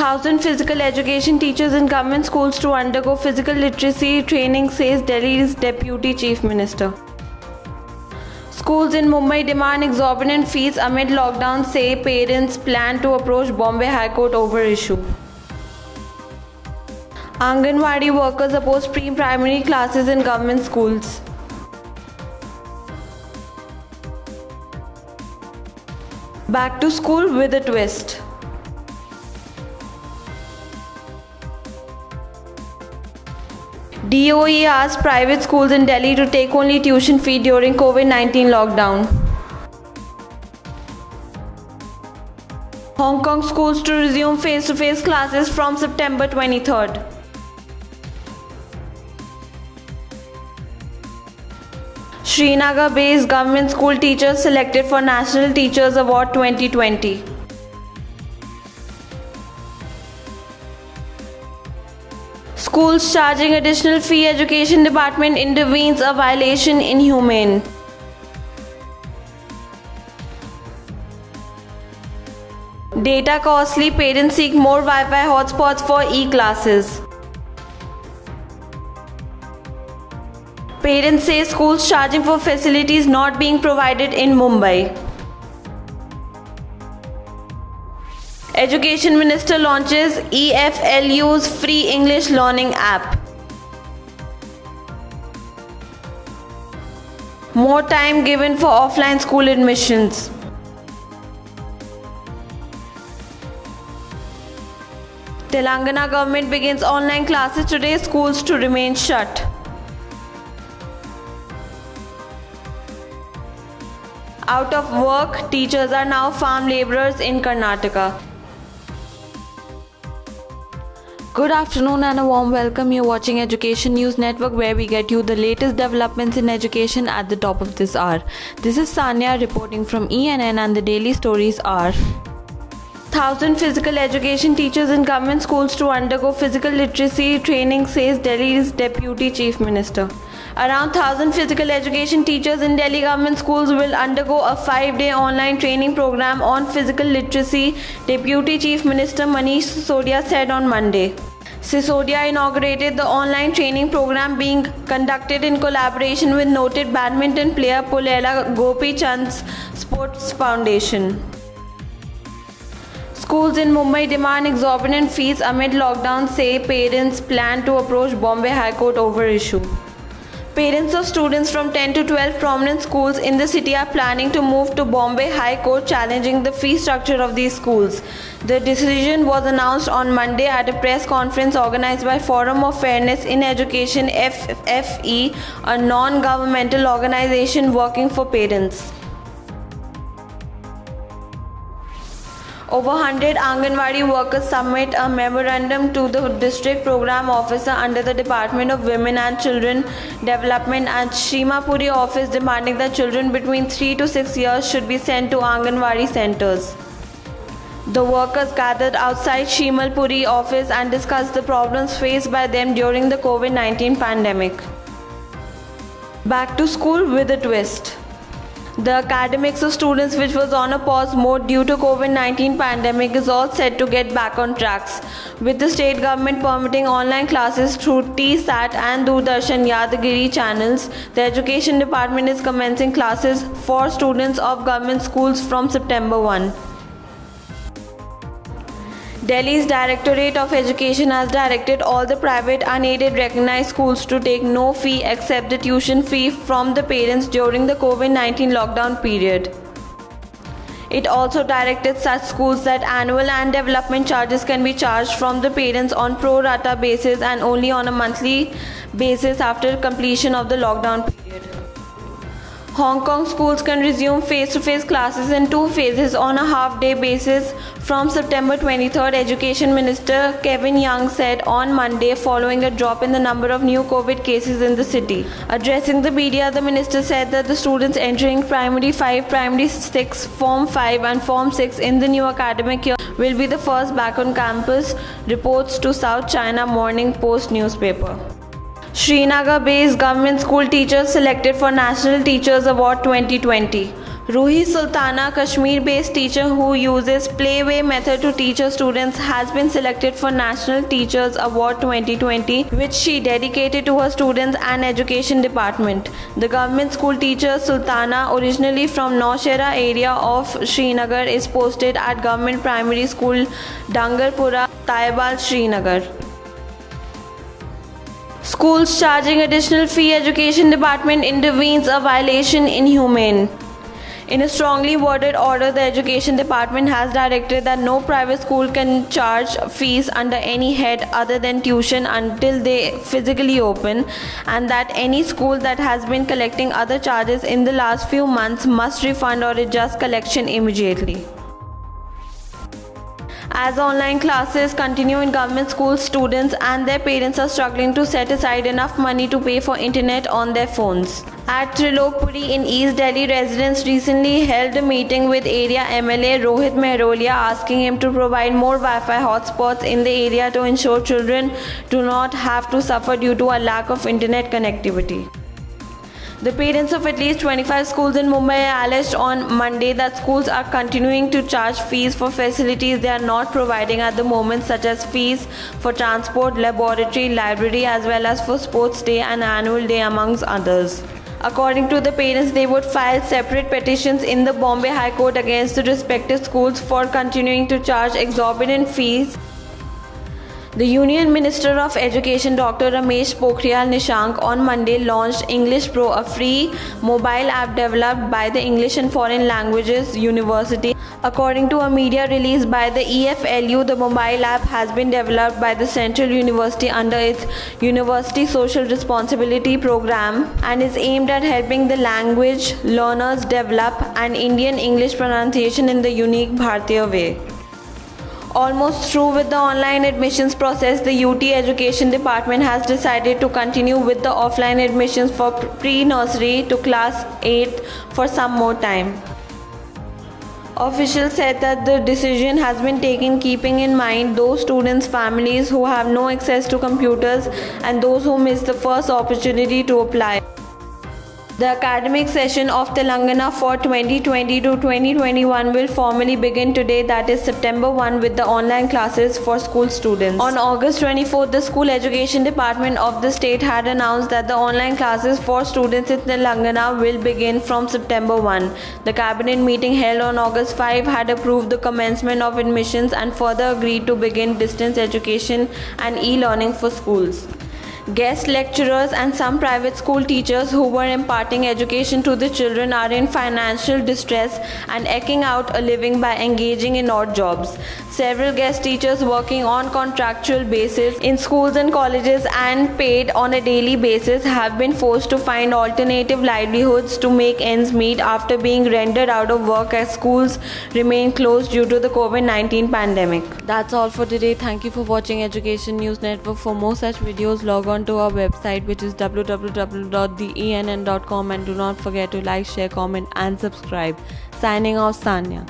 1,000 physical education teachers in government schools to undergo physical literacy training, says Delhi's Deputy Chief Minister. Schools in Mumbai demand exorbitant fees amid lockdown, say parents plan to approach Bombay High Court over issue. Anganwadi workers oppose pre-primary classes in government schools. Back to school with a twist. DOE asked private schools in Delhi to take only tuition fee during COVID-19 lockdown. Hong Kong schools to resume face-to-face classes from September 23rd. Srinagar-based government school teachers selected for National Teachers Award 2020. Schools charging additional fee, Education Department intervenes, a violation inhumane. Data costly, parents seek more Wi-Fi hotspots for e-classes. Parents say schools charging for facilities not being provided in Mumbai. Education Minister launches EFLU's free English learning app. More time given for offline school admissions. Telangana government begins online classes today, schools to remain shut. Out of work, teachers are now farm labourers in Karnataka. Good afternoon and a warm welcome. You're watching Education News Network, where we get you the latest developments in education at the top of this hour. This is Sanya reporting from ENN, and the daily stories are: 1,000 physical education teachers in government schools to undergo physical literacy training, says Delhi's Deputy Chief Minister. Around 1,000 physical education teachers in Delhi government schools will undergo a 5-day online training program on physical literacy, Deputy Chief Minister Manish Sisodia said on Monday. Sisodia inaugurated the online training program being conducted in collaboration with noted badminton player Pullela Gopi Chand's Sports Foundation. Schools in Mumbai demand exorbitant fees amid lockdown, say parents plan to approach Bombay High Court over issue. Parents of students from 10 to 12 prominent schools in the city are planning to move to Bombay High Court challenging the fee structure of these schools. The decision was announced on Monday at a press conference organized by Forum of Fairness in Education FFE, a non-governmental organization working for parents. Over 100 Anganwadi workers submit a memorandum to the district program officer under the Department of Women and Children Development and Shimapuri office, demanding that children between 3 to 6 years should be sent to Anganwadi centers. The workers gathered outside Shimalpuri office and discussed the problems faced by them during the COVID-19 pandemic. Back to school with a twist. The academics of students, which was on a pause mode due to COVID-19 pandemic, is all set to get back on tracks, with the state government permitting online classes through TSAT and Doordarshan Yadagiri channels. The Education Department is commencing classes for students of government schools from September 1. Delhi's Directorate of Education has directed all the private unaided recognized schools to take no fee except the tuition fee from the parents during the COVID-19 lockdown period. It also directed such schools that annual and development charges can be charged from the parents on pro rata basis and only on a monthly basis after completion of the lockdown period. Hong Kong schools can resume face-to-face classes in 2 phases on a half-day basis from September 23rd, Education Minister Kevin Young said on Monday, following a drop in the number of new COVID cases in the city. Addressing the media, the minister said that the students entering Primary 5, Primary 6, Form 5 and Form 6 in the new academic year will be the first back on campus, reports to South China Morning Post newspaper. Srinagar-based government school teachers selected for National Teachers Award 2020. Ruhi Sultana, Kashmir-based teacher who uses Playway method to teach her students, has been selected for National Teachers Award 2020, which she dedicated to her students and education department. The government school teacher Sultana, originally from Naushera area of Srinagar, is posted at Government Primary School Dangarpura, Taibal, Srinagar. Schools charging additional fee. Education department intervenes a violation inhumane. In a strongly worded order, the Education Department has directed that no private school can charge fees under any head other than tuition until they physically open, and that any school that has been collecting other charges in the last few months must refund or adjust collection immediately. As online classes continue in government schools, students and their parents are struggling to set aside enough money to pay for internet on their phones. At Trilokpuri in East Delhi, residents recently held a meeting with area MLA Rohit Mehrolia, asking him to provide more Wi-Fi hotspots in the area to ensure children do not have to suffer due to a lack of internet connectivity. The parents of at least 25 schools in Mumbai alleged on Monday that schools are continuing to charge fees for facilities they are not providing at the moment, such as fees for transport, laboratory, library, as well as for sports day and annual day, amongst others. According to the parents, they would file separate petitions in the Bombay High Court against the respective schools for continuing to charge exorbitant fees. The Union Minister of Education Dr. Ramesh Pokhriyal Nishank on Monday launched English Pro, a free mobile app developed by the English and Foreign Languages University. According to a media release by the EFLU, the mobile app has been developed by the Central University under its University Social Responsibility program and is aimed at helping the language learners develop an Indian English pronunciation in the unique Bharatiya way. Almost through with the online admissions process, the UT Education Department has decided to continue with the offline admissions for pre-nursery to class 8 for some more time. Officials said that the decision has been taken keeping in mind those students' families who have no access to computers and those who miss the first opportunity to apply. The academic session of Telangana for 2020 to 2021 will formally begin today, that is September 1, with the online classes for school students. On August 24th, the School Education Department of the state had announced that the online classes for students in Telangana will begin from September 1. The cabinet meeting held on August 5 had approved the commencement of admissions and further agreed to begin distance education and e-learning for schools. Guest lecturers and some private school teachers who were imparting education to the children are in financial distress and eking out a living by engaging in odd jobs. Several guest teachers working on contractual basis in schools and colleges and paid on a daily basis have been forced to find alternative livelihoods to make ends meet after being rendered out of work as schools remain closed due to the COVID-19 pandemic. That's all for today. Thank you for watching Education News Network. For more such videos, log on to our website, which is www.theenn.com, and do not forget to like, share, comment and subscribe. Signing off, Sanya.